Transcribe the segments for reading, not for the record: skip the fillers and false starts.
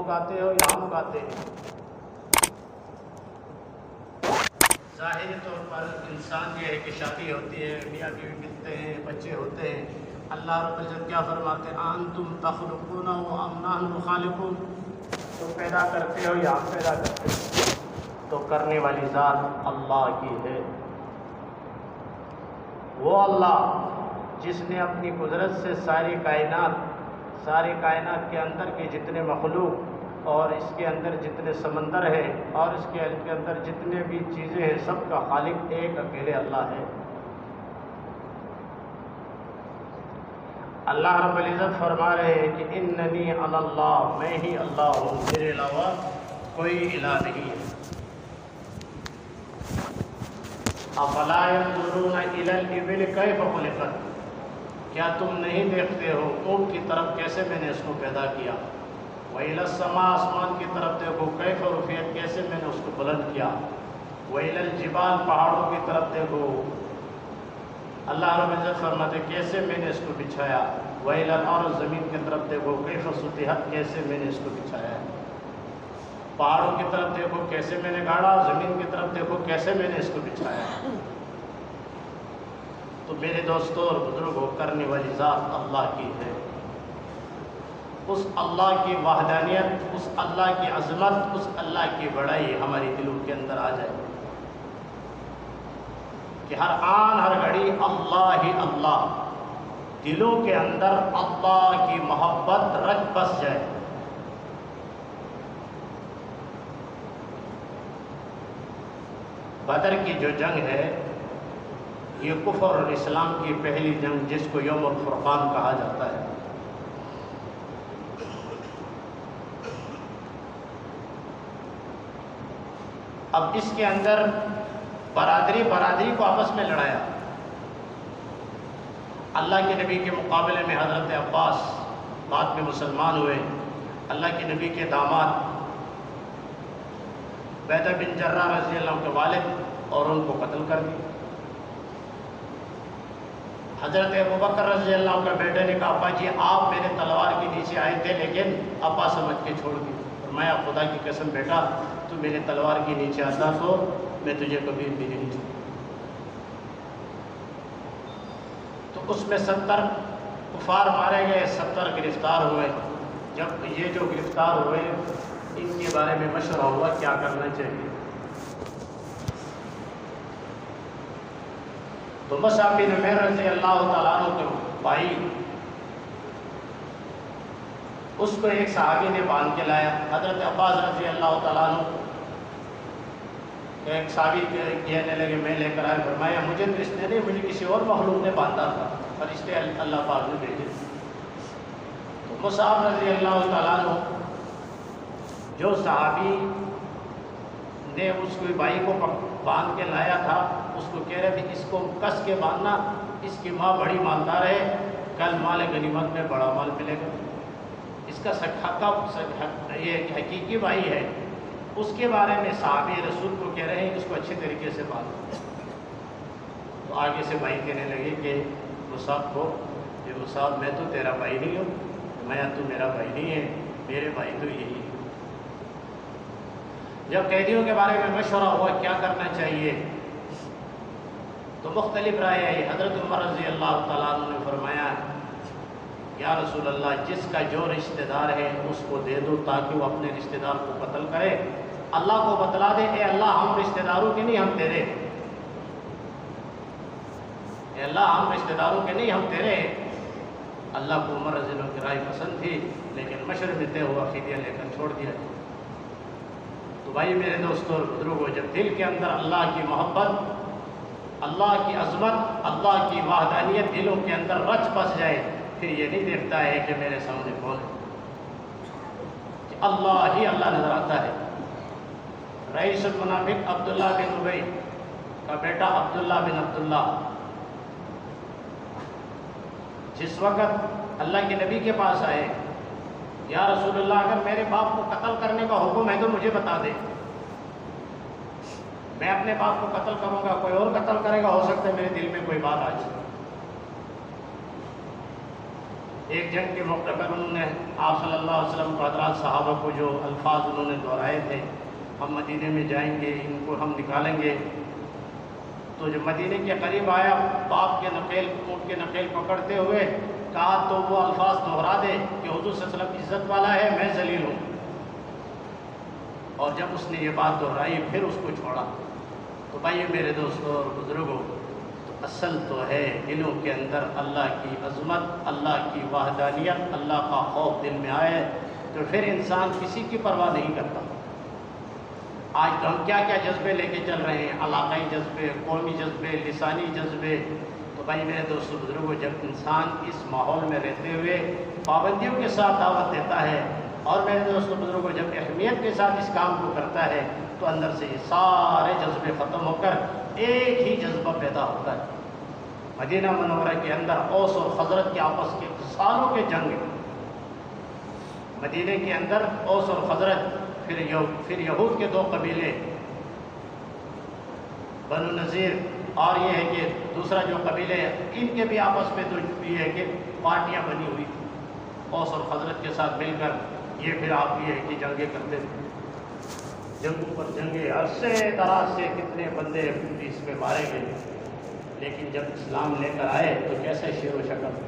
اگاتے ہو یا ہم اگاتے ہیں؟ ظاہری طور پر انسان یہ ہے کہ شادی ہوتی ہے، میاں بیوی ملتے ہیں، بچے ہوتے ہیں، اللہ رب العزت کیا فرماتے ہیں؟ انتم تخلقون ام نحن الخالقون، تم پیدا کرتے ہو یا ہم پیدا کرتے ہو؟ تو کرنے والی ذات اللہ کی ہے، وہ اللہ جس نے اپنی قدرت سے ساری کائنات کے اندر کے جتنے مخلوق اور اس کے اندر جتنے سمندر ہیں اور اس کے اندر جتنے بھی چیزیں ہیں، سب کا خالق ایک اکیلے اللہ ہے۔ اللہ رب العزت فرما رہے ہیں کہ اننی انا اللہ، میں ہی اللہ ہوں، میرے علاوہ کوئی الہ نہیں ہے۔ افلا ينظرون الى الابل کیف خلقت، کیا تم نہیں دیکھتے ہو اونٹ کی طرف کیسے میں نے اس کو پیدا کیا؟ وَإِلَى السَّمَاءِ، آسمان کی طرف دیکھو، کیف رفعت، کیسے میں نے اس کو بلند کیا؟ وَإِلَى الْجِبَالِ، پہاڑوں کی طرف دیکھو، اللہ رب العزت فرماتے کیسے میں نے اس کو بچھایا۔ وَإِلَى الْأَرْضِ، زمین کی طرف دیکھو، کیف سطحت، کیسے میں نے اس کو بچھایا ہے۔ پہاڑوں کی طرف دیکھو کیسے میں نے گاڑا، زمین کی طرف دیکھو کیسے میں نے اس کو بچھایا ہے۔ تو میرے دوستوں اور بزرگوں، کرنے والی ذات اللہ کی ہے۔ اس اللہ کی وحدانیت، اس اللہ کی عظمت، اس اللہ کی بڑائی ہماری دلوں کے اندر آ جائے کہ ہر آن ہر گھڑی اللہ ہی اللہ، دلوں کے اندر اللہ کی محبت رچ بس جائے۔ بدر کی جو جنگ ہے، یہ کفر اور اسلام کی پہلی جنگ، جس کو یوم الفرقان کہا جاتا ہے۔ اب اس کے اندر برادری کو آپس میں لڑایا۔ اللہ کے نبی کے مقابلے میں حضرت عباس بعد میں مسلمان ہوئے، اللہ کے نبی کے داماد عبیدہ بن جراح رضی اللہ عنہ کے والد، اور ان کو قتل کر دیا۔ حضرت ابوبکر رضی اللہ عنہ کے بیٹے نے کہا ابا جی آپ میرے تلوار کے نیچے آئے تھے لیکن ابا سمجھ کے چھوڑ دی۔ فرمایا خدا کی قسم بیٹا تو میرے تلوار کے نیچے آتا تو میں تجھے کبھی بھی نہیں چھوڑتا۔ تو اس میں 70 کفار مارے گئے، 70 گرفتار ہوئے۔ جب یہ جو گرفتار ہوئے ان کے بارے میں مشورہ ہوا کیا کرنا چاہیے، تو مصعب بن عمیر رضی اللہ تعالیٰ عنہ کے بھائی، اس کو ایک صحابی نے باندھ کے لایا۔ حضرت عباس رضی اللہ تعالیٰ عنہ ایک صحابی کہنے لگے میں لے کر آئے، فرمایا مجھے تو اس نے نہیں، مجھے کسی اور مخلوق نے باندھا تھا، فرشتے اللہ پاک نے بھیجے۔ تو مصعب رضی اللہ تعالیٰ عنہ، جو صحابی نے اس کو بھائی کو باندھ کے لایا تھا، اس کو کہہ رہے تھے اس کو کس کے باندھنا، اس کی ماں بڑی مالدار ہے، کل مال غنیمت میں بڑا مال ملے گا، اس کا یہ حقیقی بھائی ہے۔ اس کے بارے میں صحابی رسول کو کہہ رہے ہیں اس کو اچھے طریقے سے باندھو۔ تو آگے سے بھائی کہنے لگے کہ مصعب کو، کہ مصعب میں تو تیرا بھائی نہیں ہوں، میں تو میرا بھائی نہیں ہے، میرے بھائی تو یہی ہے۔ جب قیدیوں کے بارے میں مشورہ ہوا کیا کرنا چاہیے تو مختلف رائے آئی۔ حضرت عمر رضی اللہ تعالیٰ عنہ نے فرمایا یا رسول اللہ جس کا جو رشتہ دار ہے اس کو دے دو تاکہ وہ اپنے رشتہ دار کو قتل کرے، اللہ کو بتلا دے اے اللہ ہم رشتہ داروں کے نہیں ہم تیرے، اے اللہ ہم رشتہ داروں کے نہیں ہم تیرے۔ اللہ کو عمر رضی اللہ عنہ کی رائے پسند تھی لیکن مشورے میں طے ہوا فدیہ لے کر چھوڑ دیا۔ تو بھائی میرے دوستوں اور بزرگوں، جب دل کے اندر اللہ کی محبت، اللہ کی عظمت، اللہ کی وحدانیت دلوں کے اندر رچ بس جائے، پھر یہ نہیں دیکھتا ہے کہ میرے سامنے کون ہے، کہ اللہ ہی اللہ نظر آتا ہے۔ رئیس المنافق عبداللہ بن ابی کا بیٹا عبداللہ بن عبداللہ جس وقت اللہ کے نبی کے پاس آئے، یا رسول اللہ اگر میرے باپ کو قتل کرنے کا حکم ہے تو مجھے بتا دے، میں اپنے باپ کو قتل کروں گا، کوئی اور قتل کرے گا، ہو سکتا ہے میرے دل میں کوئی بات آ جائے۔ ایک جنگ کے موقع پر انہوں نے آپ صلی اللہ علیہ وسلم کو حضرات صحابہ کو جو الفاظ انہوں نے دہرائے تھے، ہم مدینے میں جائیں گے، ان کو ہم نکالیں گے، تو جب مدینے کے قریب آیا باپ کے نقیل، اونٹ کے نقیل پکڑتے ہوئے کہا تو وہ الفاظ دہرا دے کہ حضور صلی اللہ علیہ وسلم عزت والا ہے، میں ذلیل ہوں۔ اور جب اس نے یہ بات دہرائی پھر اس کو چھوڑا۔ تو بھائی میرے دوستوں اور بزرگوں، اصل تو ہے دلوں کے اندر اللہ کی عظمت، اللہ کی وحدانیت، اللہ کا خوف دل میں آئے تو پھر انسان کسی کی پرواہ نہیں کرتا۔ آج تو ہم کیا کیا جذبے لے کے چل رہے ہیں، علاقائی جذبے، قومی جذبے، لسانی جذبے۔ تو بھائی میرے دوستوں بزرگوں، جب انسان اس ماحول میں رہتے ہوئے پابندیوں کے ساتھ دعوت دیتا ہے اور میرے دوستوں بزرگوں جب اہمیت کے ساتھ اس کام کو کرتا ہے تو اندر سے یہ سارے جذبے ختم ہو کر ایک ہی جذبہ پیدا ہوتا ہے۔ مدینہ منورہ کے اندر اوس اور خزرج کے آپس کے سالوں کے جنگ، مدینہ کے اندر اوس اور خزرج، پھر یہود کے دو قبیلے بنو نذیر، اور یہ ہے کہ دوسرا جو قبیلے ان کے بھی آپس میں تو یہ ہے کہ پارٹیاں بنی ہوئی تھی اوس اور خزرج کے ساتھ مل کر، یہ پھر آپ یہ ہے کہ جنگیں کرتے تھے، جنگوں پر جنگیں، عرصے دراز سے کتنے بندے اس میں مارے گئے، لیکن جب اسلام لے کر آئے تو کیسے شیر و شکر،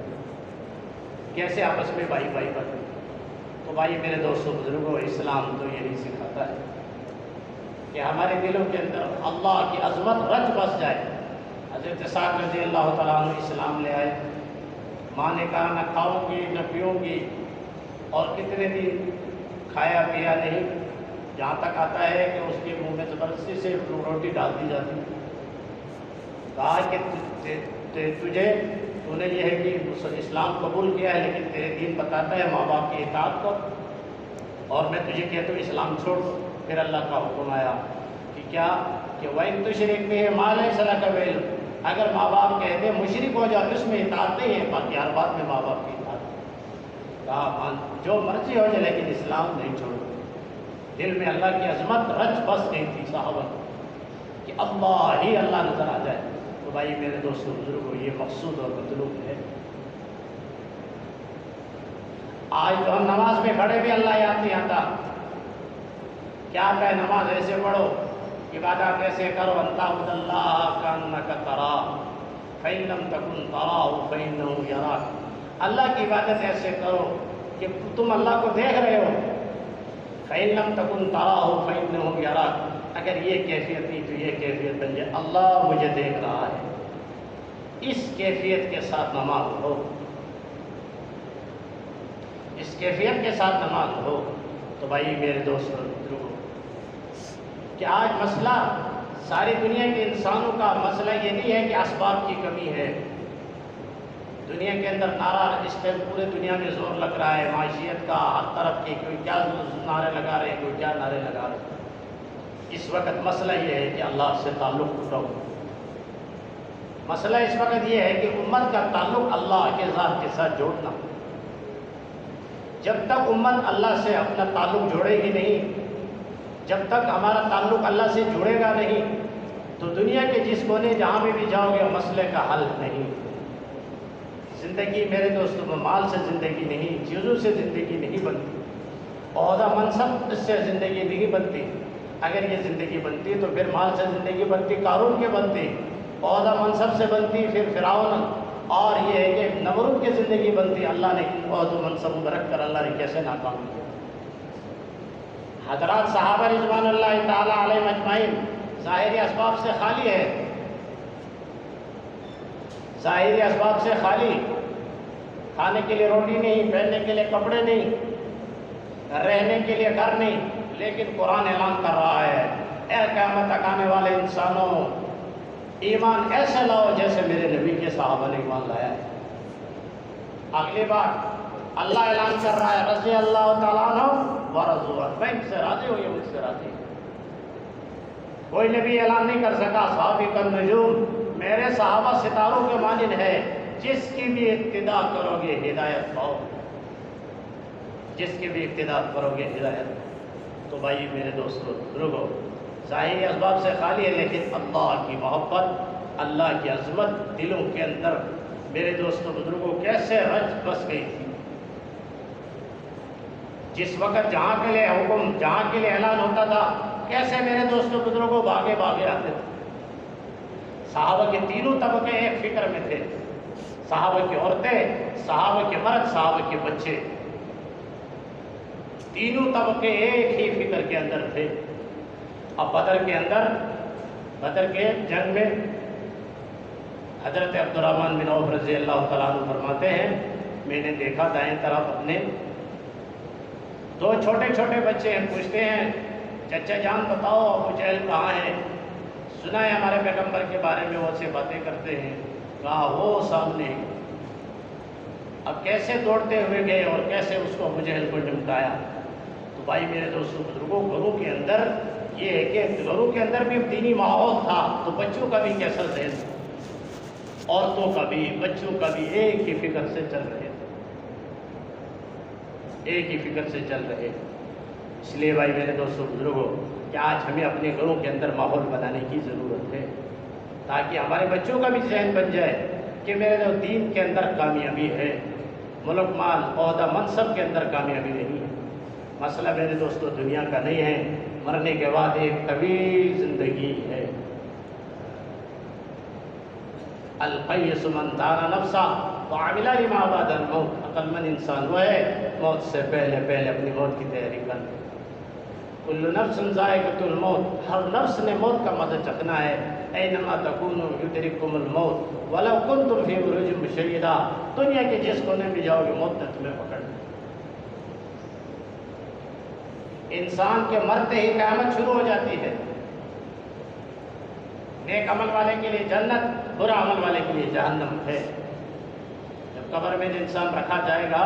کیسے آپس میں بھائی بھائی بنے۔ تو بھائی میرے دوستوں بزرگوں، اسلام تو یہی سکھاتا ہے کہ ہمارے دلوں کے اندر اللہ کی عظمت رچ بس جائے۔ حضرت سعد رضی اللہ تعالیٰ عنہ اسلام لے آئے، ماں نے کہا نہ کھاؤں گی نہ پیوں گی، اور کتنے دن کھایا پیا نہیں، جہاں تک آتا ہے کہ اس کے منہ میں زبردستی سے روٹی ڈال دی جاتی۔ کہا کہ تو نے یہ ہے کہ اسلام قبول کیا ہے لیکن تیرے دین بتاتا ہے ماں باپ کی اطاعت کر، اور میں تجھے کہتا ہوں اسلام چھوڑ۔ پھر اللہ کا حکم آیا کہ کیا کہ وَإِن تُشْرِكْ بِهِ مَا لَيْسَ لَكَ بِعِلْمٍ، اگر ماں باپ کہتے مشرک ہو جاؤ اس میں اطاعت نہیں ہے، باقی ہر بات میں ماں باپ کی اطاعت۔ کہا جو مرضی ہو جائے لیکن اسلام نہیں چھوڑو۔ دل میں اللہ کی عظمت رچ بس گئی تھی صحابہ کہ اللہ ہی اللہ نظر آ جائے۔ تو بھائی میرے دوستوں بزرگوں، یہ مقصود اور مطلوب ہے۔ آج تو ہم نماز میں کھڑے بھی اللہ یاد نہیں آتا، کیا کہ نماز ایسے پڑھو، عبادات ایسے کرو، انتعبد اللہ کأنک تراہ فإن لم تکن تراہ فإنہ یراک، اللہ کی عبادت ایسے کرو کہ تم اللہ کو دیکھ رہے ہو، فإن لم تکن تراہ فإنہ یراک، اگر یہ کیفیت نہیں تو یہ کیفیت بن جائے، اللہ مجھے دیکھ رہا ہے۔ اس کیفیت کے ساتھ نماز ہو، اس کیفیت کے ساتھ نماز ہو۔ تو بھائی میرے دوستوں کہ آج مسئلہ ساری دنیا کے انسانوں کا مسئلہ یہ نہیں ہے کہ اسباب کی کمی ہے۔ دنیا کے اندر نعرہ اس ٹائم پورے دنیا میں زور لگ رہا ہے معیشت کا، ہر طرف کے کوئی کیا نعرے لگا رہے ہیں، کوئی کیا نعرے لگا رہے ہیں۔ اس وقت مسئلہ یہ ہے کہ اللہ سے تعلق ٹوٹا ہو۔ مسئلہ اس وقت یہ ہے کہ امت کا تعلق اللہ کے ذات کے ساتھ جوڑنا۔ جب تک امت اللہ سے اپنا تعلق جوڑے گی نہیں، جب تک ہمارا تعلق اللہ سے جڑے گا نہیں، تو دنیا کے جس کونے جہاں بھی جاؤ گے مسئلے کا حل نہیں۔ زندگی میرے دوستوں مال سے زندگی نہیں، چیزوں سے زندگی نہیں بنتی، عہدہ منصب اس سے زندگی نہیں بنتی۔ اگر یہ زندگی بنتی تو پھر مال سے زندگی بنتی، قارون کے بنتی، عہدہ منصب سے بنتی، پھر فرعون اور یہ ہے کہ نمرود کی زندگی بنتی۔ اللہ نے عہد و منصب رکھ کر اللہ نے کیسے ناکام کیا۔ حضرات صحابہ رضوان اللہ تعالیٰ علیہ مجمعین ظاہری اسباب سے خالی ہے، ظاہری اسباب سے خالی، کھانے کے لیے روٹی نہیں، پہننے کے لیے کپڑے نہیں، رہنے کے لیے گھر نہیں، لیکن قرآن اعلان کر رہا ہے اے قیامت تک آنے والے انسانوں، ایمان ایسے لاؤ جیسے میرے نبی کے صحابہ نے ایمان لایا ہے۔ اگلی بار اللہ اعلان کر رہا ہے رضی اللہ تعالیٰ عنہ ورضوا، میں ان سے راضی ہوں، یہ مجھ سے راضی ہے۔ کوئی نبی اعلان نہیں کر سکا صحابی کالنجوم، میرے صحابہ ستاروں کے مانند ہے، جس کی بھی اقتداء کرو گے ہدایت پاؤ، جس کی بھی اقتداء کرو گے ہدایت۔ تو بھائی میرے دوستو بزرگو، ظاہری اسباب سے خالی ہے لیکن اللہ کی محبت، اللہ کی عظمت دلوں کے اندر میرے دوستو بزرگوں کیسے رچ بس گئی تھی۔ جس وقت جہاں کے لیے حکم، جہاں کے لیے اعلان ہوتا تھا، کیسے میرے دوستوں بزرگوں بھاگے بھاگے آتے تھے۔ صحابہ کے تینوں طبقے ایک فکر میں تھے، صحابہ کی عورتیں، صحابہ کے مرد، صحابہ کے بچے، تینوں طبقے ایک ہی فکر کے اندر تھے۔ اب بدر کے اندر، بدر کے جنگ میں حضرت عبدالرحمن بن عوف رضی اللہ تعالیٰ عنہ فرماتے ہیں، میں نے دیکھا دائیں طرف اپنے دو چھوٹے چھوٹے بچے ہیں، پوچھتے ہیں چچا جان بتاؤ ابو جہل کہاں ہے؟ سنا ہے ہمارے پیغمبر کے بارے میں وہ سے باتیں کرتے ہیں۔ کہا وہ سامنے۔ اب کیسے دوڑتے ہوئے گئے اور کیسے اس کو ابو جہل کو نمٹایا۔ تو بھائی میرے دوستوں بزرگوں، گھروں کے اندر یہ ہے کہ گھروں کے اندر بھی دینی ماحول تھا تو بچوں کا بھی کیسا ذہن تھا، عورتوں کا بھی بچوں کا بھی ایک ہی فکر سے چل رہے تھے، ایک ہی فکر سے چل رہے۔ اس لیے بھائی میرے دوستوں بزرگوں کہ آج ہمیں اپنے گھروں کے اندر ماحول بنانے کی ضرورت ہے تاکہ ہمارے بچوں کا بھی ذہن بن جائے کہ میرے دین کے اندر کامیابی ہے، ملک مال عہدہ منصب کے اندر کامیابی نہیں ہے۔ مسئلہ میرے دوستوں دنیا کا نہیں ہے، مرنے کے بعد ایک طویل زندگی ہے۔ القیس من دان نفسا وعمل لما بعد الموت، عقل مند انسان وہ ہے موت سے پہلے پہلے اپنی موت کی تیاری کر۔ کل نفس ذائقۃ الموت، ہر نفس نے موت کا مزہ چکھنا ہے۔ اینما تکونوا یدرککم الموت ولو کنتم فی بروج مشیدہ، دنیا کے جس کونے میں جاؤ گے موت نے تمہیں پکڑ لیا۔ انسان کے مرتے ہی قیامت شروع ہو جاتی ہے۔ نیک عمل والے کے لیے جنت، برا عمل والے کے لیے جہنم ہے۔ جب قبر میں انسان رکھا جائے گا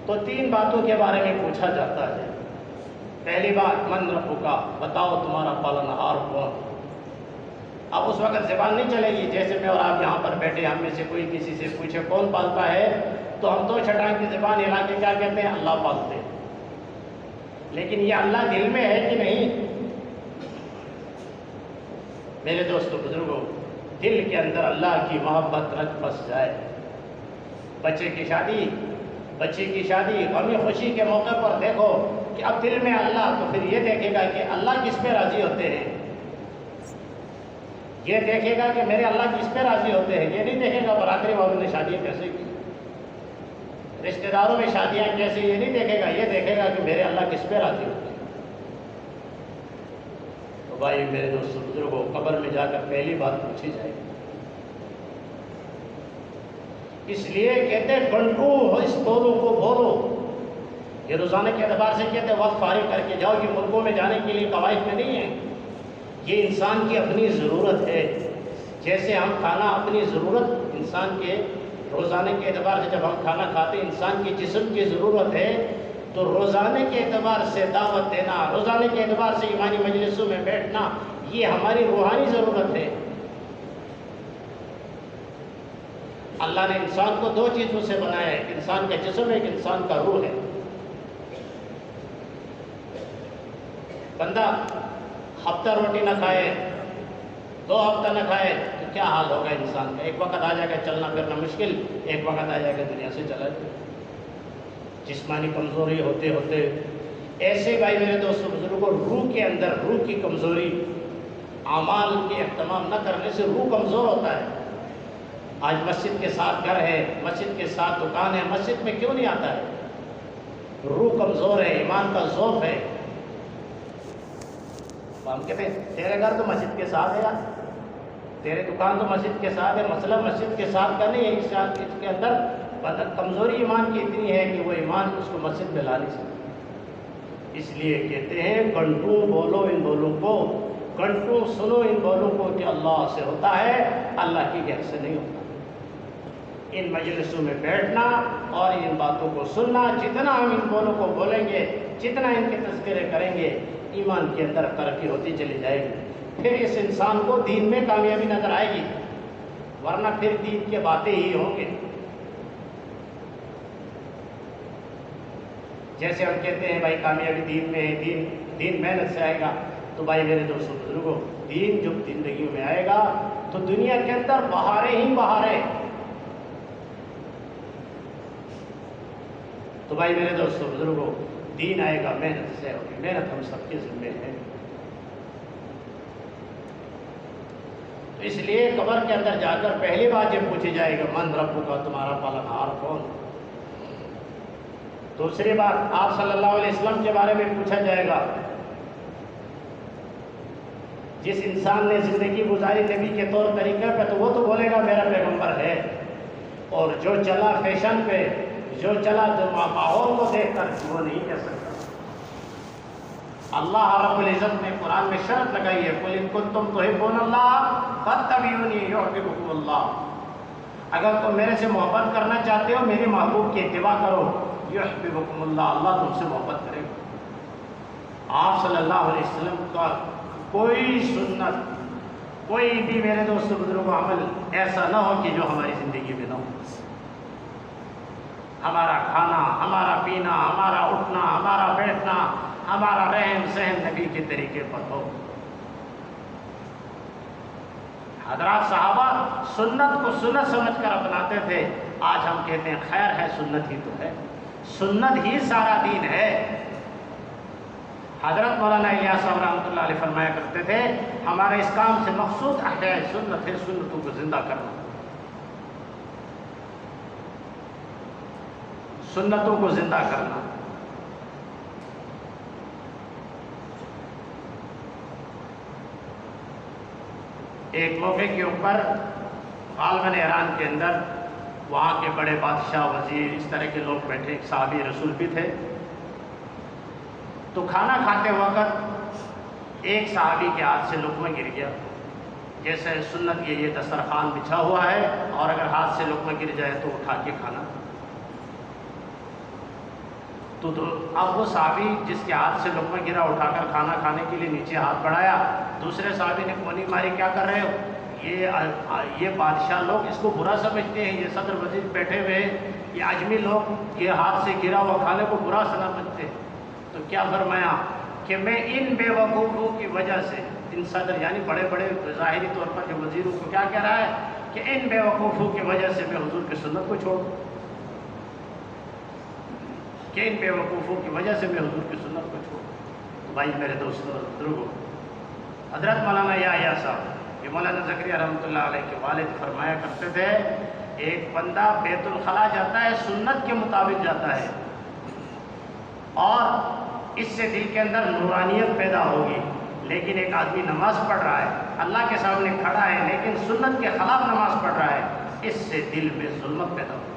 تو تین باتوں کے بارے میں پوچھا جاتا ہے۔ پہلی بات من ربک، بتاؤ تمہارا پالنہار کون؟ اب اس وقت زبان نہیں چلے گی، جیسے میں اور آپ یہاں پر بیٹھے ہم میں سے کوئی کسی سے پوچھے کون پالتا ہے تو ہم دو چھٹان کی زبان ہلا کے کیا کہتے ہیں؟ اللہ پالتے ہیں۔ لیکن یہ اللہ دل میں ہے کہ نہیں؟ میرے دوستو بزرگوں، دل کے اندر اللہ کی محبت رچ بس جائے۔ بچے کی شادی غمی خوشی کے موقع پر دیکھو کہ اب دل میں اللہ، تو پھر یہ دیکھے گا کہ اللہ کس پہ راضی ہوتے ہیں، یہ دیکھے گا کہ میرے اللہ کس پہ راضی ہوتے ہیں۔ یہ نہیں دیکھے گا برادری والوں نے شادیاں کیسے کی، رشتہ داروں میں شادیاں کیسے، یہ نہیں دیکھے گا، یہ دیکھے گا کہ میرے اللہ کس پہ راضی ہوتے ہیں۔ تو بھائی میرے دوستو بزرگوں، قبر میں جا کر پہلی بات پوچھی جائے گی۔ اس لیے کہتے ہیں کنٹرو ہو اس دونوں کو بولو، یہ روزانہ کے اعتبار سے کہتے ہیں وقت فارغ کر کے جاؤ، یہ ملکوں میں جانے کے لیے قواعد میں نہیں ہے، یہ انسان کی اپنی ضرورت ہے۔ جیسے ہم کھانا اپنی ضرورت، انسان کے روزانہ کے اعتبار سے جب ہم کھانا کھاتے ہیں انسان کے جسم کی ضرورت ہے، تو روزانہ کے اعتبار سے دعوت دینا، روزانہ کے اعتبار سے ایمانی مجلسوں میں بیٹھنا، یہ ہماری روحانی ضرورت ہے۔ اللہ نے انسان کو دو چیزوں سے بنایا ہے، ایک انسان کا جسم ہے، ایک انسان کا روح ہے۔ بندہ ہفتہ روٹی نہ کھائے، 2 ہفتہ نہ کھائے تو کیا حال ہوگا انسان کا؟ ایک وقت آ جائے گا چلنا پھرنا مشکل، ایک وقت آ جائے گا دنیا سے چلا جائے، جسمانی کمزوری ہوتے ہوتے ایسے بھائی میرے دوستوں بزرگوں، روح کے اندر روح کی کمزوری، اعمال کے اہتمام نہ کرنے سے روح کمزور ہوتا ہے۔ آج مسجد کے ساتھ گھر ہے، مسجد کے ساتھ دکان ہے، مسجد میں کیوں نہیں آتا ہے؟ روح کمزور ہے، ایمان کا ضعف ہے۔ ہم کہتے ہیں تیرے گھر تو مسجد کے ساتھ ہے یار، تیرے دکان تو مسجد کے ساتھ ہے، مسئلہ مسجد کے ساتھ کا نہیں ہے، اس کے اندر کمزوری ایمان کی اتنی ہے کہ وہ ایمان اس کو مسجد میں لا نہیں سکتا۔ اس لیے کہتے ہیں گھنٹوں بولو ان بولوں کو، گھنٹوں سنو ان بولوں کو کہ اللہ سے ہوتا ہے، اللہ کی غیر سے نہیں ہوتا۔ ان مجلسوں میں بیٹھنا اور ان باتوں کو سننا، جتنا ہم ان بولوں کو بولیں گے، جتنا ان کے تذکرے کریں گے، ایمان کے اندر ترقی ہوتی چلی جائے گی۔ پھر اس انسان کو دین میں کامیابی نظر آئے گی، ورنہ پھر دین کے باتیں ہی ہوں گے۔ جیسے ہم کہتے ہیں بھائی کامیابی دین میں ہے، دین محنت سے آئے گا، تو بھائی میرے دوستوں بزرگوں، دین جب زندگیوں میں آئے گا تو دنیا کے اندر بہاریں ہی بہاریں۔ تو بھائی میرے دوستوں بزرگوں، دین آئے گا محنت سے ہوگی، محنت ہم سب کے ذمے ہے۔ تو اس لیے قبر کے اندر جا کر پہلی بات یہ پوچھی جائے گا من رب کا، تمہارا پالنہار کون؟ دوسری بات آپ صلی اللہ علیہ وسلم کے بارے میں پوچھا جائے گا۔ جس انسان نے زندگی گزاری نبی کے طور طریقے پہ تو وہ تو بولے گا میرا پیغمبر ہے، اور جو چلا فیشن پہ، جو چلا ماحول کو دیکھ کر وہ نہیں کہہ سکتا۔ اللہ رب العزت نے قرآن میں شرط لگائی ہے قُلْ إِن كُنتُمْ تُحِبُّونَ اللَّهَ فَاتَّبِعُونِي يُحْبِبْكُمُ اللَّهُ، اگر تم میرے سے محبت کرنا چاہتے ہو میرے محبوب کی اتباع کرو، يُحْبِبْكُمُ اللَّهُ، اللہ تم سے محبت کرے گا۔ آپ صلی اللہ علیہ وسلم کا کوئی سنت، کوئی بھی میرے دوست بزرگوں عمل ایسا نہ ہو کہ جو ہماری زندگی میں نہ ہو۔ ہمارا کھانا، ہمارا پینا، ہمارا اٹھنا، ہمارا بیٹھنا، ہمارا رہن سہن نبی کے طریقے پر ہو۔ حضرات صحابہ سنت کو سنت سمجھ کر اپناتے تھے، آج ہم کہتے ہیں خیر ہے سنت ہی تو ہے، سنت ہی سارا دین ہے۔ حضرت مولانا الیاس صاحب رحمۃ اللہ علیہ فرمایا کرتے تھے ہمارے اس کام سے مقصود احیاء سنت ہے، سنتوں کو زندہ کرنا، سنتوں کو زندہ کرنا۔ ایک موقع کے اوپر غالباً ایران کے اندر وہاں کے بڑے بادشاہ، وزیر، اس طرح کے لوگ بیٹھے، ایک صحابی رسول بھی تھے۔ تو کھانا کھاتے وقت ایک صحابی کے ہاتھ سے لقمہ گر گیا، جیسے سنت یہ دسترخوان بچھا ہوا ہے اور اگر ہاتھ سے لقمہ گر جائے تو اٹھا کے کھانا۔ تو اب وہ صحابی جس کے ہاتھ سے لقمہ گرا اٹھا کر کھانا کھانے کے لیے نیچے ہاتھ بڑھایا، دوسرے صحابی نے کونی ماری کیا کر رہے ہو؟ یہ بادشاہ لوگ اس کو برا سمجھتے ہیں، یہ صدر وزیر بیٹھے ہوئے ہیں، یہ عجمی لوگ یہ ہاتھ سے گرا ہوا کھانے کو برا سمجھتے ہیں۔ تو کیا فرمایا کہ میں ان بے وقوفوں کی وجہ سے، ان صدر یعنی بڑے بڑے ظاہری طور پر جو وزیروں کو کیا کہہ رہا ہے کہ ان بے وقوفوں کی وجہ سے میں حضور کی سنت کو چھوڑ دوں، کہ ان بے وقوفوں کی وجہ سے میں حضور کی سنت کو چھوڑ دوں۔ تو بھائی میرے دوستوں بزرگوں، حضرت مولانا یحییٰ صاحب، یہ مولانا زکریا رحمۃ اللہ علیہ کے والد فرمایا کرتے تھے ایک بندہ بیت الخلاء جاتا ہے سنت کے مطابق جاتا ہے اور اس سے دل کے اندر نورانیت پیدا ہوگی، لیکن ایک آدمی نماز پڑھ رہا ہے، اللہ کے سامنے کھڑا ہے لیکن سنت کے خلاف نماز پڑھ رہا ہے، اس سے دل میں ظلمت پیدا ہوگی،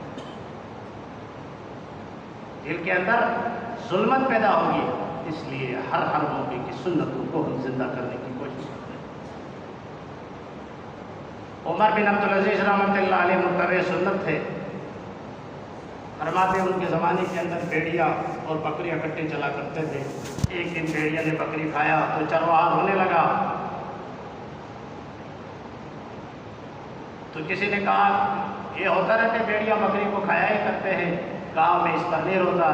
دل کے اندر ظلمت پیدا ہوگی۔ اس لیے ہر موقع کی سنتوں کو ہم زندہ کرنے کی کوشش کرتے ہیں۔ عمر بن عبدالعزیز رحمۃ اللہ علیہ متبع سنت تھے، فرماتے ان کے زمانے کے اندر بھیڑیا اور بکریاں کٹے چلا کرتے تھے۔ ایک دن بھیڑیا نے بکری کھایا تو چرواہا رونے لگا، تو کسی نے کہا یہ ہوتا رہتا ہے بھیڑیا بکری کو کھایا ہی کرتے ہیں، کہا میں اس پر نہیں روتا،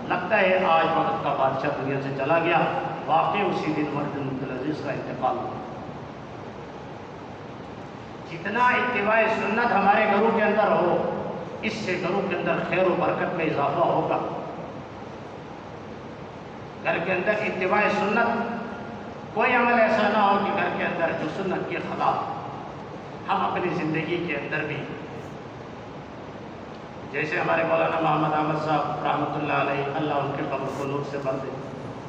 لگتا ہے آج وقت کا بادشاہ دنیا سے چلا گیا۔ واقعی اسی دن عمر بن عبدالعزیز کا انتقال ہوا۔ جتنا اتباع سنت ہمارے گھروں کے اندر ہو، اس سے گھروں کے اندر خیر و برکت میں اضافہ ہوگا۔ گھر کے اندر اتباع سنت، کوئی عمل ایسا نہ ہو کہ گھر کے اندر جو سنت کے خلاف ہم اپنی زندگی کے اندر بھی، جیسے ہمارے مولانا محمد احمد صاحب رحمۃ اللہ علیہ، اللہ ان کے قبر کو نور سے بھر دے،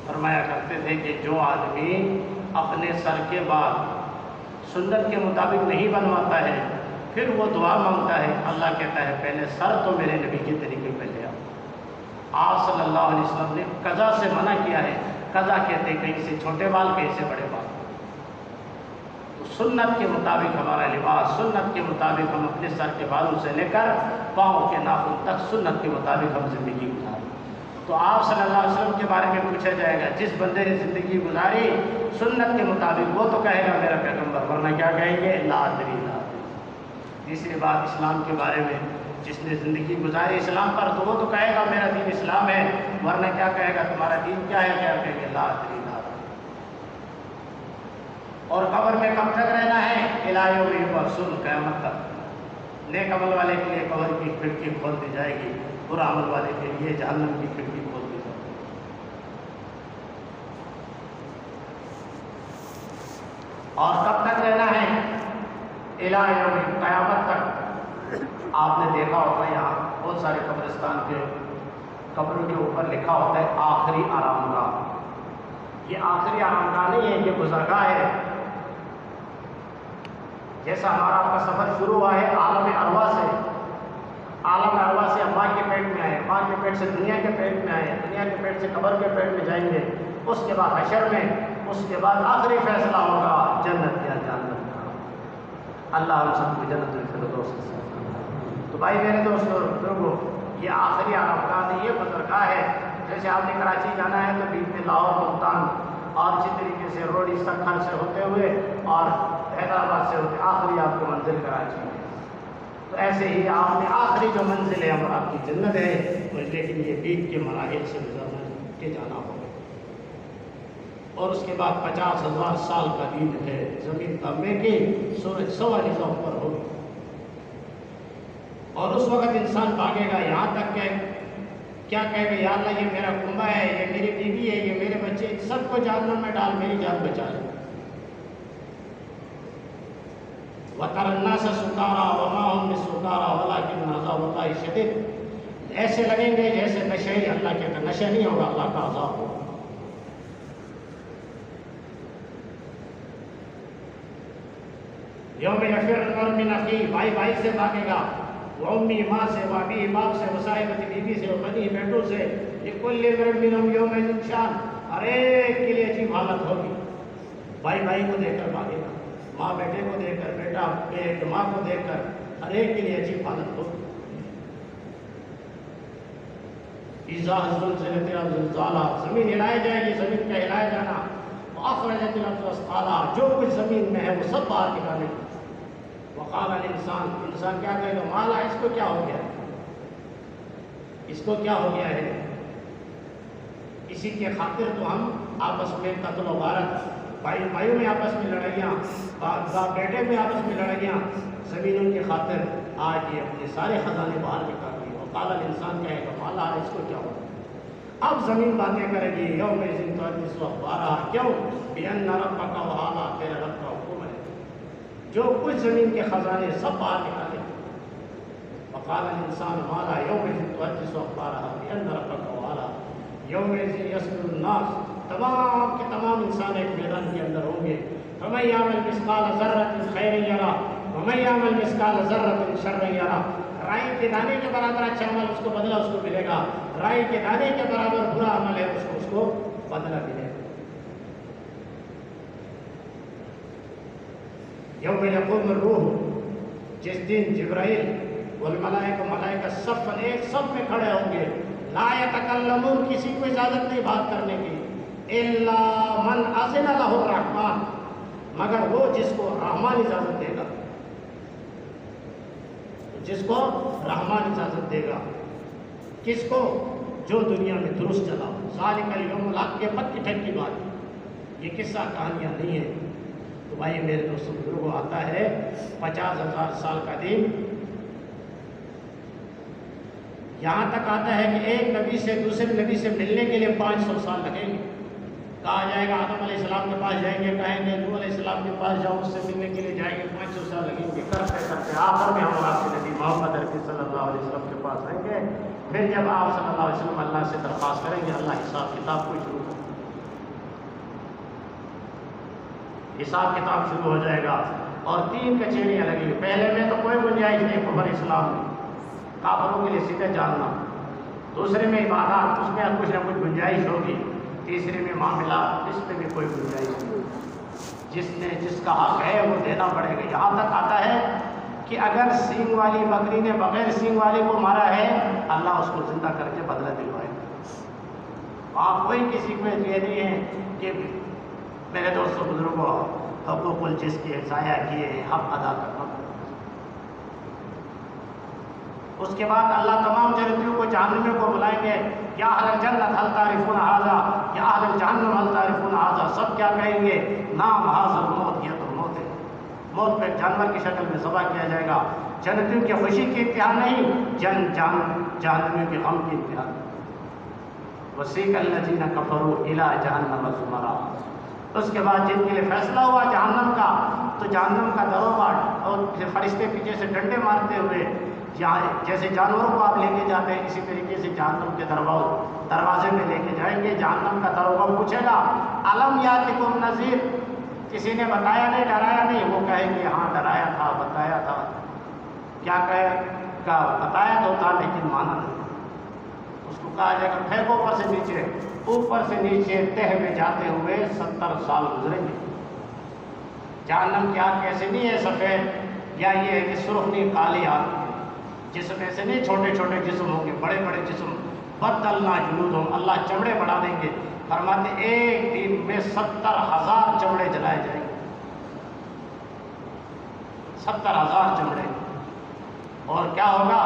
فرمایا کرتے تھے کہ جو آدمی اپنے سر کے بال سنت کے مطابق نہیں بنواتا ہے، پھر وہ دعا مانگتا ہے، اللہ کہتا ہے پہلے سر تو میرے نبی کے طریقے پہ لے آؤ۔ آپ صلی اللہ علیہ وسلم نے قضا سے منع کیا ہے، قضا کہتے ہیں کہیں سے چھوٹے بال کہیں سے بڑے بال۔ تو سنت کے مطابق ہمارا لباس، سنت کے مطابق ہم اپنے سر کے بالوں سے لے کر پاؤں کے ناخن تک سنت کے مطابق ہم زندگی گزاریں۔ تو آپ صلی اللہ علیہ وسلم کے بارے میں پوچھا جائے گا جس بندے نے زندگی گزاری سنت کے مطابق، وہ تو کہے گا میرا پیغمبر، ورنہ کیا کہیں گے؟ لا ادری لا ادری۔ تیسری بات اسلام کے بارے میں، جس نے زندگی گزاری اسلام پر تو وہ تو کہے گا میرا دین اسلام ہے، ورنہ کیا کہے گا تمہارا دین کیا ہے؟ کیا کہیں گے؟ لا ادری لا ادری۔ اور قبر میں کب تک رہنا ہے؟ الی یوم یبعثون، قیامت تک۔ نیک عمل والے کے لیے قبر کی کھڑکی کھول دی جائے گی، برا عمل والے کے لیے جہنم کی کھڑکی کھول دی جاتی ہے۔ اور کب تک رہنا ہے؟ الی یوم قیامت تک۔ آپ نے دیکھا ہوگا یہاں بہت سارے قبرستان کے قبروں کے اوپر لکھا ہوتا ہے آخری آرام گاہ۔ یہ آخری آرام گاہ نہیں ہے، یہ گزرگاہ ہے۔ جیسا ہمارا آپ کا سفر شروع ہوا ہے عالم ارواح سے، عالم ارواح سے ماں کے پیٹ میں آئے، ماں کے پیٹ سے دنیا کے پیٹ میں آئے، دنیا کے پیٹ سے قبر کے پیٹ میں جائیں گے، اس کے بعد حشر میں، اس کے بعد آخری فیصلہ ہوگا جنت یا جہنم کا۔ اللہ ہم سب کو جنت الفردوس سے۔ تو بھائی میرے دوستوں بزرگوں، یہ آخری آرامگاہ نہیں، یہ گزرگاہ ہے۔ جیسے آپ نے کراچی جانا ہے تو بیچ میں لاہور، ملتان اور اسی طریقے سے روڈی سکھن سے ہوتے ہوئے اور حیدرآباد سے ہوتے آخری آپ کی منزل کراچی ہے۔ تو ایسے ہی آپ نے آخری جو منزل ہے وہ آپ کی جنت ہے، لیکن یہ بیچ کے مراحل سے گزرنا کے جانا ہوگا۔ اور اس کے بعد 50,000 سال کا دین ہے، زمین تانبے کی، سورج سوا نظام پر ہوگی۔ اور اس وقت انسان بھاگے گا یہاں تک کہ کیا کہے گا، یا اللہ یہ میرا کنبہ ہے، یہ میری بیوی ہے، یہ میرے بچے، سب کو جہنم میں ڈال، میری جان بچا لے۔ وَتَرَى النَّاسَ سُكَارَىٰ وَمَا هُم بِسُكَارَىٰ وَلَٰكِنَّ عَذَابَ اللَّهِ شَدِيدٌ۔ ایسے لگیں گے جیسے نشے ہی، اللہ کہتا ہے نشہ نہیں ہوگا، اللہ کا عذاب ہوگا۔ یوم یفر المرء من اخیہ، بھائی بھائی سے بھاگے گا، وَأُمِّهِ ماں سے، وَأَبِيهِ باپ سے، وَصَاحِبَتِهِ بیوی سے، وَبَنِيهِ بیٹوں سے، لِكُلِّ امْرِئٍ مِّنْهُمْ يَوْمَئِذٍ شَأْنٌ، ہر ایک کے لیے عجیب حالت ہوگی۔ بھائی بھائی کو دیکھ کر بھاگے گا، ماں بیٹے کو دیکھ کر، بیٹا ماں کو دیکھ کر، ہر ایک کے لیے عجیب حالت ہوگی۔ اِذَا زُلْزِلَتِ الْأَرْضُ زِلْزَالَهَا، زمین ہلائی جائے گی، زمین کا ہلایا جانا، وَأَخْرَجَتِ الْأَرْضُ أَثْقَالَهَا، جو کچھ زمین میں ہے وہ سب باہر نکالے گی۔ وقال الانسان، انسان کیا کہے گا، مالا اس کو کیا ہو گیا ہے، اس کو کیا ہو گیا ہے۔ اسی کے خاطر تو ہم آپس میں قتل و غارت، بھائی بھائیوں میں آپس میں لڑائیاں، باپ بیٹے میں آپس میں لڑائیاں، زمینوں کی خاطر آج یہ اپنے سارے خزانے باہر نکال دیے۔ وقال الانسان کہے گا مالا اس کو کیا ہو گیا۔ اب زمین باتیں کرے گی، یومئذ تحدث اخبارها، کیوں؟ بأن ربک وحالا، تیرے رب کا حکم ہے، جو کچھ زمین کے خزانے سب باہر نکالے۔ وقال الانسان مالا یومئذ تحدث اخبارها بأن ربک وحالا یومئذ یصدر الناس، تمام کے تمام انسان ایک میدان کے اندر ہوں گے۔ فمن یعمل مثقال ذرۃ خیرا یرہ ومن یعمل مثقال ذرۃ شرا یرہ، رائی کے دانے کے برابر اچھا عمل اس کو بدلہ اس کو ملے گا، رائی کے دانے کے برابر برا عمل ہے اس کو بدلہ ملے گا۔ یوم یقوم الروح، جس دن جبرائیل والملائکہ، ملائکہ صفاً ایک صف میں کھڑے ہوں گے، لا یتکلمون، کسی کو اجازت نہیں بات کرنے کی، الا من اذن لہ الرحمن، مگر وہ جس کو رحمان اجازت دے گا، جس کو رحمان اجازت دے گا۔ کس کو؟ جو دنیا میں درست چلا۔ ذالک الیوم الحق، یہ پکی ٹھکی بات ہے، یہ قصہ کہانیاں نہیں ہے۔ تو بھائی میرے دوستوں بزرگوں، آتا ہے 50,000 سال کا دن، یہاں تک آتا ہے کہ ایک نبی سے دوسرے نبی سے ملنے کے لیے 500 سال لگیں گے۔ کہا جائے گا آدم علیہ السلام کے پاس جائیں گے، کہیں گے نوح علیہ السلام کے پاس جاؤ، اس سے ملنے کے لیے جائیں گے، 500 سال لگیں گے، کرتے کرتے آخر میں ہم آپ کے نبی محمد عربی صلی اللہ علیہ وسلم کے پاس آئیں گے۔ پھر جب آپ صلی اللہ علیہ وسلم اللہ سے درخواست کریں گے، اللہ حساب کتاب کو شروع کریں گے، حساب کتاب شروع ہو جائے گا، اور 3 کچہریاں لگیں گی۔ پہلے میں تو کوئی گنجائش نہیں کفر اسلام میں، کافروں کے لیے سیدھے جاننا۔ دوسرے میں عبادات، اس میں کچھ نہ کچھ گنجائش ہوگی۔ تیسرے میں معاملات، اس میں بھی کوئی گنجائش نہیں، جس کا حق ہے وہ دینا پڑے گا۔ یہاں تک آتا ہے کہ اگر سینگ والی بکری نے بغیر سینگ والی کو مارا ہے، اللہ اس کو زندہ کر کے بدلہ دلوائے گا۔ وہاں کوئی کسی کو یہ نہیں ہے کہ میرے دوستوں بزرگوں حقوق الجس کے ضائع کیے ہیں، حق ادا کرنا۔ اس کے بعد اللہ تمام جنتیوں کو جہنمیوں کو بلائیں گے، یا اہل الجنت هل تعرفون هذا، یا اہل الجہنم هل تعرفون هذا، سب کیا کہیں گے، نام هذا الموت، یہ تو موت ہے۔ موت پہ جانور کی شکل میں ذبح کیا جائے گا۔ جنتیوں کی خوشی کی انتہا نہیں، جہنمیوں کے غم کی انتہا۔ وسیق الذین کفروا الی جہنم زمرا، اس کے بعد جن کے لیے فیصلہ ہوا جہنم کا، تو جہنم کا دروازہ اور فرشتے پیچھے سے ڈنڈے مارتے ہوئے، جیسے جانوروں کو آپ لے کے جاتے ہیں اسی طریقے سے جہنم کے دروازے میں لے کے جائیں گے۔ جہنم کا دروازہ پوچھے گا الم یاتکم نذیر، کسی نے بتایا نہیں، ڈرایا نہیں؟ وہ کہے کہ ہاں ڈرایا تھا، بتایا تھا۔ کیا کہے گا؟ بتایا تو تھا لیکن مانا نہیں۔ اس کو کہا جائے گا پھینکو اوپر سے نیچے، اوپر سے نیچے تہ میں جاتے ہوئے 70 سال گزریں گے۔ جہنم کی آگ کیسے نہیں ہے سفید، یا یہ ہے کہ سرخ نہیں کالی آگ، جسم ایسے نہیں چھوٹے چھوٹے جسم ہوں گے، بڑے بڑے جسم۔ بدلنا جلودہم، اللہ چمڑے بڑھا دیں گے۔ فرماتے ایک دن میں 70,000 چمڑے جلائے جائیں گے، 70,000 چمڑے۔ اور کیا ہوگا؟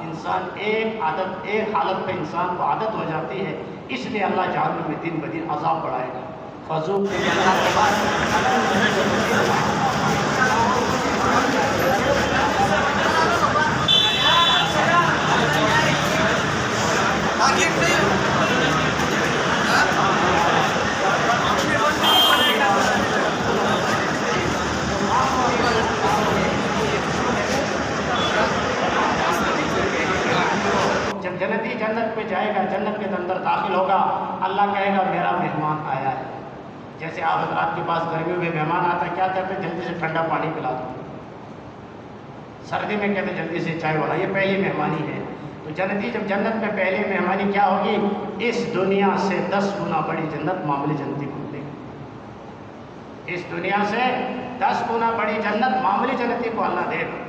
انسان ایک حالت پہ انسان کو عادت ہو جاتی ہے، اس لیے اللہ جہنم میں دن بدن عذاب بڑھائے گا۔ فذوق جب جنتی جنت پہ جائے گا، جنت کے اندر داخل ہوگا، اللہ کہے گا میرا مہمان آیا ہے۔ جیسے آپ حضرات کے پاس گرمیوں میں مہمان آتا ہے، کیا کہتے ہیں؟ جلدی سے ٹھنڈا پانی پلا دو۔ سردی میں کہتے ہیں جلدی سے چائے والا، یہ پہلی مہمانی ہے۔ تو جنتی جب جنت میں پہلی مہمانی کیا ہوگی؟ اس دنیا سے 10 گنا بڑی جنت معمولی جنتی کو دے گی۔ اس دنیا سے 10 گنا بڑی جنت معمولی جنتی کو اللہ دے گا۔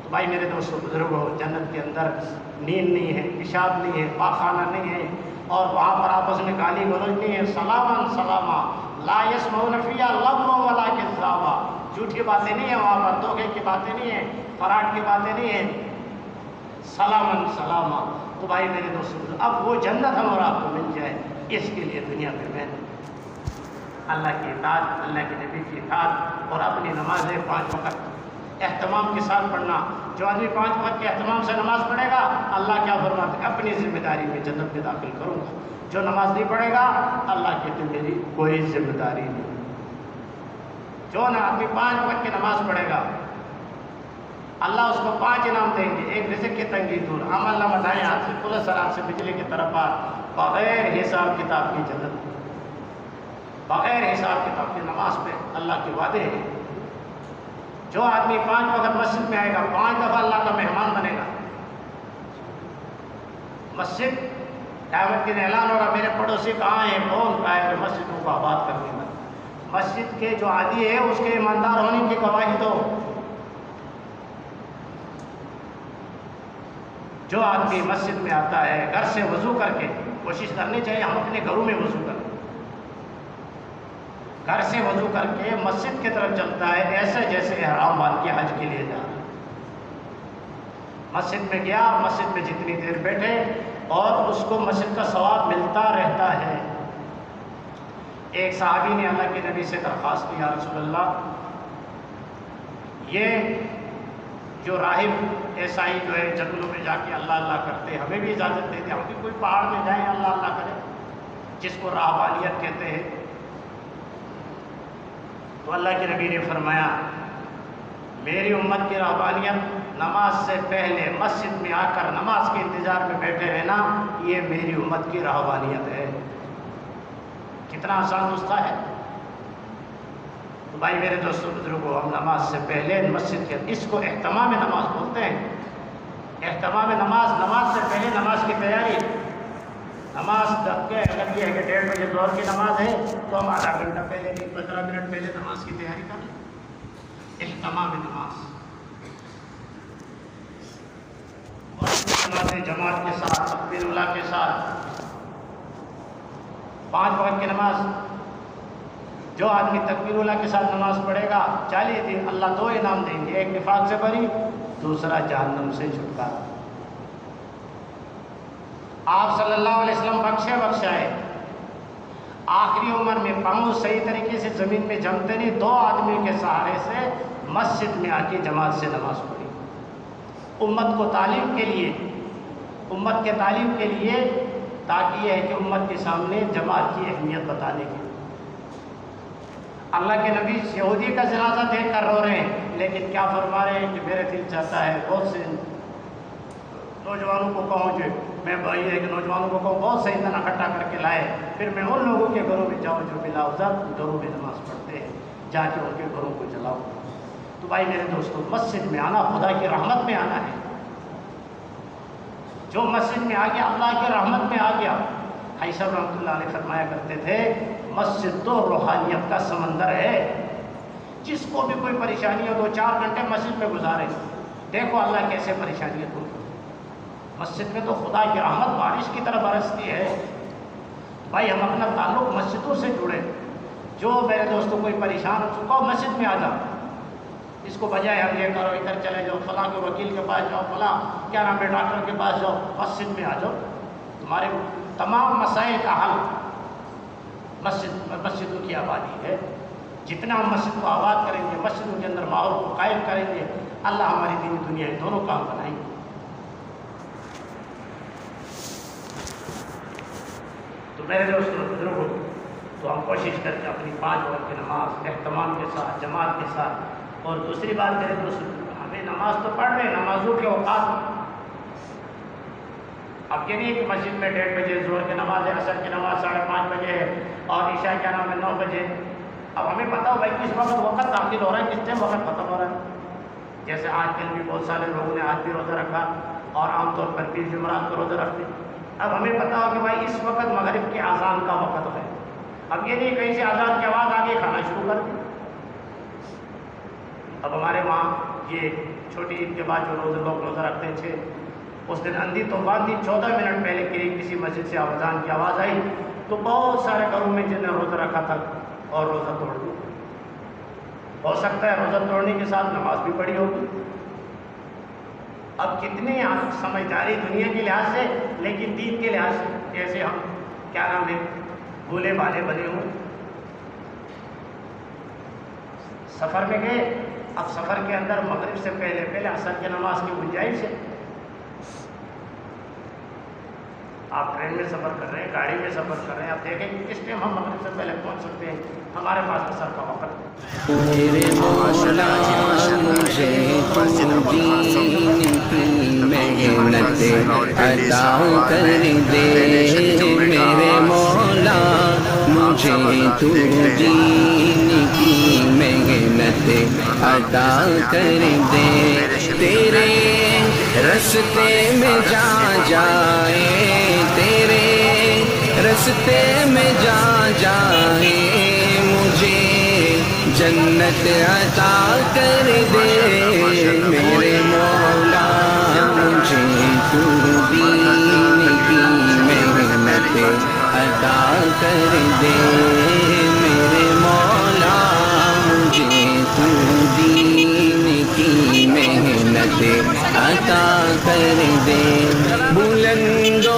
تو بھائی میرے دوستوں بزرگوں، جنت کے اندر نیند نہیں ہے، پیشاب نہیں ہے، پاخانہ نہیں ہے، اور وہاں پر آپس میں گالی گلوچ نہیں ہے۔ سلامن سلاما لا یسمعون فیہا لغوا ولا کذابا، جھوٹی باتیں نہیں ہیں وہاں پر، دھوکے کی باتیں نہیں ہیں، فراڈ کی باتیں نہیں ہیں۔ سلامن سلاما۔ تو بھائی میرے دوستوں، اب وہ جنت ہم اور آپ کو مل جائے، اس کے لیے دنیا میں محنت، اللہ کی اطاعت، اللہ کے نبی کی اطاعت، اور اپنی نمازیں 5 وقت اہتمام کے ساتھ پڑھنا۔ جو آدمی 5 وقت کے اہتمام سے نماز پڑھے گا، اللہ کیا فرماتے ہیں؟ اپنی ذمہ داری میں جنت میں داخل کروں گا۔ جو نماز نہیں پڑھے گا، اللہ کہتے ہیں میری کوئی ذمہ داری نہیں۔ جو آدمی 5 وقت کی نماز پڑھے گا، اللہ اس کو 5 انعام دیں گے۔ ایک رزق کی تنگی دور، عمل نامہ دائیں ہاتھ سے پلس رات سے بجلی کی طرف بغیر حساب کتاب کی جنت، بغیر حساب کتاب کی نماز پہ اللہ کے وعدے ہیں۔ جو آدمی 5 وقت مسجد میں آئے گا، 5 دفعہ اللہ کا مہمان بنے گا۔ مسجد قیامت کے دن اعلان ہوگا میرے پڑوسی کہاں ہیں؟ کون کہا ہے کہ مسجدوں کو آباد کرنے میں؟ مسجد کے جو عادی ہے اس کے ایماندار ہونے کی گواہی دو۔ جو آدمی مسجد میں آتا ہے گھر سے وضو کر کے، کوشش کرنی چاہیے ہم اپنے گھروں میں وضو کریں، گھر سے وضو کر کے مسجد کی طرف چلتا ہے ایسے جیسے احرام باندھ کے حج کے لیے جا رہا ہے۔ مسجد میں گیا، مسجد میں جتنی دیر بیٹھے اور اس کو مسجد کا ثواب ملتا رہتا ہے۔ ایک صحابی نے اللہ کے نبی سے درخواست کی، یا رسول اللہ، یہ جو راہب عیسائی جو ہے جنگلوں میں جا کے اللہ اللہ کرتے، ہمیں بھی اجازت دیتے، ہم بھی کوئی پہاڑ میں جائیں اللہ اللہ کریں، جس کو راہبانیت کہتے ہیں۔ تو اللہ کے نبی نے فرمایا میری امت کی راہبانیت نماز سے پہلے مسجد میں آ کر نماز کے انتظار میں بیٹھے رہنا، یہ میری امت کی راہبانیت ہے۔ کتنا آسان نسخہ ہے۔ تو بھائی میرے دوستوں بزرگوں، ہم نماز سے پہلے مسجد کے، اس کو اہتمام نماز بولتے ہیں۔ اہتمام نماز، نماز سے پہلے نماز کی تیاری۔ نماز کے اگر یہ ہے کہ 1:30 بجے ظہر کی نماز ہے تو ہم آدھا گھنٹہ پہلے نہیں 15 منٹ پہلے نماز کی تیاری کریں۔ اہتمام نماز، اور جماعت کے ساتھ، تکبیر اللہ کے ساتھ 5 وقت کی نماز۔ جو آدمی تکبیر اللہ کے ساتھ نماز پڑھے گا 40 دن اللہ 2 انعام دیں گے، ایک نفاق سے بری، دوسرا جہنم سے چھٹکارا۔ آپ صلی اللہ علیہ وسلم بخشائے، آخری عمر میں پاؤں صحیح طریقے سے زمین میں جمتے نہیں، 2 آدمی کے سہارے سے مسجد میں آ کے جماعت سے نماز پڑھی۔ امت کو تعلیم کے لیے امت کے تعلیم کے لیے، تاکہ یہ ہے کہ امت کے سامنے جماعت کی اہمیت بتانے کی۔ اللہ کے نبی یہودی کا جنازہ دیکھ کر رو رہے ہیں، لیکن کیا فرما رہے ہیں کہ میرے دل چاہتا ہے بہت سے نوجوانوں کو کہوں، جو میں بھائی ہے کہ نوجوانوں کو کہوں بہت سے ایندھن اکٹھا کر کے لائے، پھر میں ان لوگوں کے گھروں میں جاؤں جو بلا عذر گھروں میں نماز پڑھتے ہیں، جا کے ان کے گھروں کو جلاؤں۔ تو بھائی میرے دوستوں، مسجد میں آنا خدا کی رحمت میں آنا ہے۔ جو مسجد میں آ گیا اللہ کی رحمت میں آ گیا۔ بھائی صاحب رحمۃ اللہ علیہ فرمایا کرتے تھے، مسجد تو روحانیت کا سمندر ہے، جس کو بھی کوئی پریشانی ہو 2-4 گھنٹے مسجد میں گزارے، دیکھو اللہ کیسے پریشانیاں دور کرے۔ مسجد میں تو خدا کی رحمت بارش کی طرح برستی ہے۔ بھائی ہم اپنا تعلق مسجدوں سے جڑے۔ جو میرے دوستوں کوئی پریشان ہو چکا ہو مسجد میں آ جاؤ، اس کو بجائے ہم یہ کرو ادھر چلے جاؤ، فلاں کے وکیل کے پاس جاؤ، فلاں کیا نام ہے ڈاکٹر کے پاس جاؤ، مسجد میں آ جاؤ، تمہارے تمام مسائل کا حل مسجدوں کی آبادی ہے۔ جتنا ہم مسجد کو آباد کریں گے، مسجدوں کے اندر ماحول کو قائم کریں گے، اللہ ہماری دین دنیا دونوں کام بنائیں گے۔ تو میرے دوستوں بزرگوں، تو ہم کوشش کرتے اپنی 5 وقت کی نماز اہتمام کے ساتھ، جماعت کے ساتھ۔ اور دوسری بات میرے دوستوں، ہمیں نماز تو پڑھ رہے ہیں، نمازوں کے اوقات اب یہ نہیں ہے کہ مسجد میں 1:30 بجے ظہر کی نماز ہے، عصر کی نماز 5:30 بجے ہے اور عشاء کیا نام ہے 9 بجے۔ اب ہمیں پتہ ہو بھائی کس وقت داخل ہو رہا ہے، کس ٹائم وقت ختم ہو رہا ہے۔ جیسے آج کل بھی بہت سارے لوگوں نے آج بھی روزہ رکھا اور عام طور پر 20 جمعرات کو روزہ رکھتے۔ اب ہمیں پتہ ہو کہ بھائی اس وقت مغرب کی اذان کا وقت ہے۔ اب یہ نہیں کہیں سے اذان کی آواز آگے کھانا شروع کر دیں۔ اب ہمارے وہاں یہ چھوٹی عید کے بعد جو لوگ روزہ رکھتے تھے، اس دن اندھی طوفان تھی، 14 منٹ پہلے قریب کسی مسجد سے اذان کی آواز آئی تو بہت سارے گھروں میں جن نے روزہ رکھا تھا اور روزہ توڑ دیا۔ ہو سکتا ہے روزہ توڑنے کے ساتھ نماز بھی پڑھی ہوگی۔ اب کتنی سمجھداری دنیا کے لحاظ سے، لیکن دین کے لحاظ سے کیسے ہم کیا نام ہے بھولے بھالے بنے ہوں۔ سفر میں گئے، اب سفر کے اندر مغرب سے پہلے عصر کی نماز کی گنجائش ہے۔ آپ ٹرین میں سفر کر رہے ہیں، گاڑی میں سفر کر رہے ہیں، آپ دیکھیں کہ کس ٹائم ہم مغرب سے پہلے پہنچ سکتے ہیں، ہمارے پاس عصر کا وقت ہے۔ میرے مولا مجھے تو دین کی محنت عطا کر دے، میرے مولا مجھے تو دین کی محنت عطا کر دے، تیرے رستے میں جا جائے، تیرے رستے میں جا جائے، مجھے جنت عطا کر دے، میرے مولا مجھے تو دین کی محنت عطا کر دے، میرے مولا مجھے تو دین کی محنت عطا کر دے، بلند و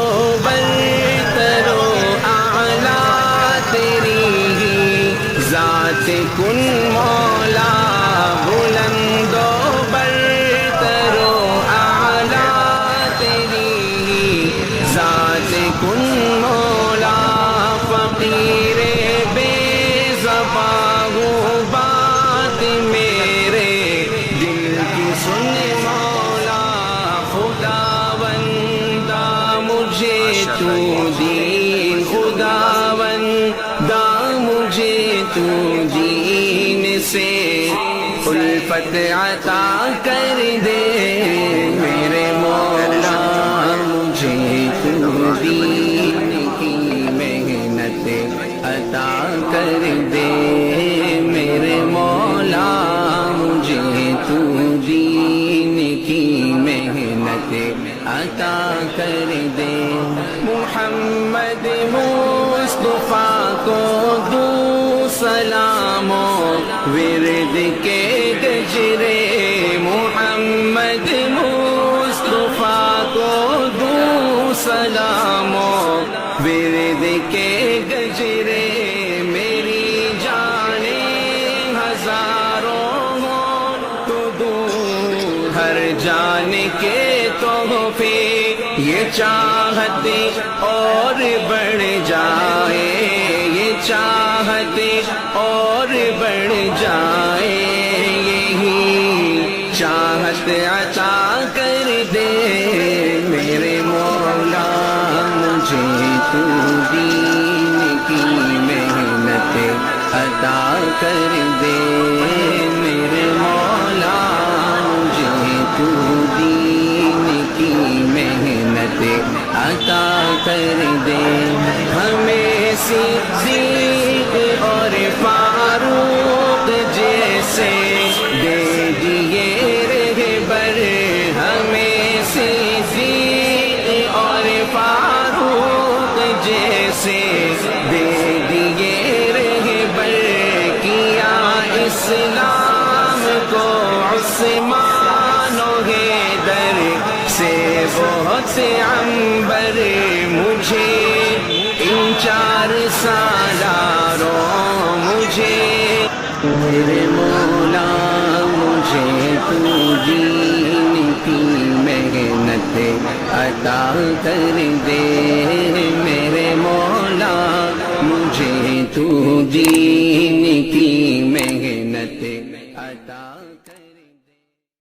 برتر و اعلیٰ تیری ہی ذات کن مولا، بلند و برتر و اعلیٰ تیری ہی ذات کن مولا، فقیر بے زباں ہوں بات میرے دل کی سن مولا، خداوندا مجھے تو دین، خداوندا مجھے تو دین سے الفت عطا کر دے، میرے مولا مجھے تو دین کی محنت عطا کر دے، میرے مولا مجھے تو دین کی محنت عطا کر دے، محمد مصطفیٰ کو دو سلام و ورد کے گجرے، محمد مصطفیٰ کو دو سلام و ورد کے گجرے، میری جانیں ہزاروں ہوں تو دو ہر جان کے تحفے، یہ چاہت اور بڑھ جائے، یہ چاہت اور بڑھ جائے، یہی چاہت عطا کر دے میرے مولا مجھے تو دین کی محنت عطا کر دے میرے مولا مجھے تو دین کی محنت عطا کر دے، ہمیں صدیق اور فاروق جیسے دے دیے رہبر، ہمیں صدیق اور فاروق جیسے دے دیے رہبر، کیا اسلام کو عثمان و حیدر سے بہت عنبر، مجھے ان 4 سالاروں مجھے میرے مولا مجھے تو دین کی محنت عطا کر دے میرے مولا مجھے تو دین کی محنت